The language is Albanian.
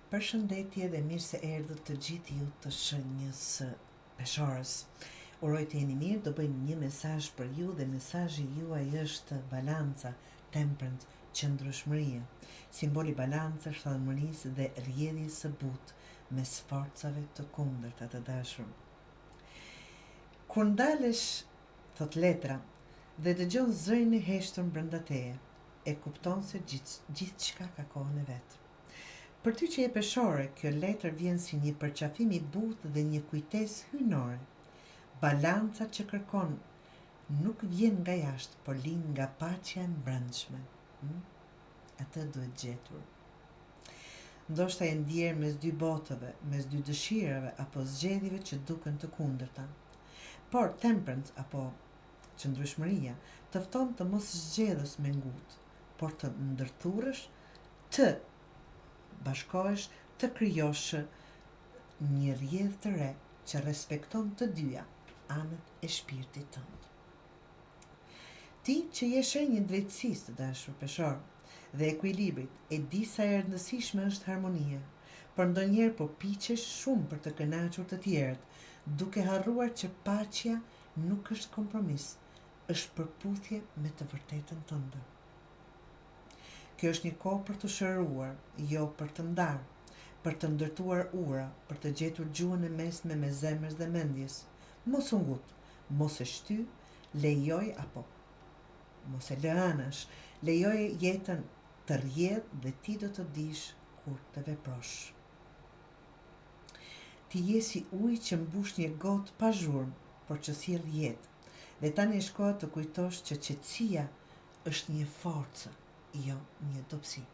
Përshëndetje dhe mirë se erdhët të gjithë ju të Shenjës Peshorës. Uroj të jeni mirë, do bëjmë një mesazh për ju dhe mesazhi juaj është balanca, temperance, qëndrueshmëria, simboli balancës, shëllëmërisë dhe rrjedhjes së butë mes forcave të kundërta të dashur. Kur ndalesh, thot letra, dhe dëgjon zërin e heshtër brenda teje, e kupton se gjithçka ka kohën e vet. Për ty që je peshore, kjo letër vjen si një përqafim i butë dhe një kujtesë hyjnore. Balanca që kërkon nuk vjen nga jashtë, por lind nga paqja e brendshme. Atë duhet gjetur. Ndoshta je ndjer mes dy botëve, mes dy dëshirave apo zgjedhjeve që duken të kundërta. Por temperance apo qëndrueshmëria të fton të mos zgjedhësh me ngutë, por të ndërthurësh, të bashkohesh, të krijosh një rrjedhë të re që respekton të dyja anët e shpirtit tënd. Ti që je shenjë drejtësisë të dashur peshor dhe ekuilibrit, e di sa e rëndësishme është harmonia, por ndonjëherë po piqesh shumë për të kënaqur të tjerët, duke harruar që paqja nuk është kompromis, është përputhje me të vërtetën tënde. Kjo është një kohë për të shëruar, jo për të ndarë, për të ndërtuar ura, për të gjetur gjuhën e mesme me zemrës dhe mendjes. Mos u ngut, mos e shty, lejoj apo mos e lë anash, lejoje jetën të rrjedhë dhe ti do të dish kur të veprosh. Ti je si ujë që mbush një gotë pa zhurmë, por që sjell jetë. Dhe tani është koha të kujtosh që qetësia është një forcë, jo një dobësi.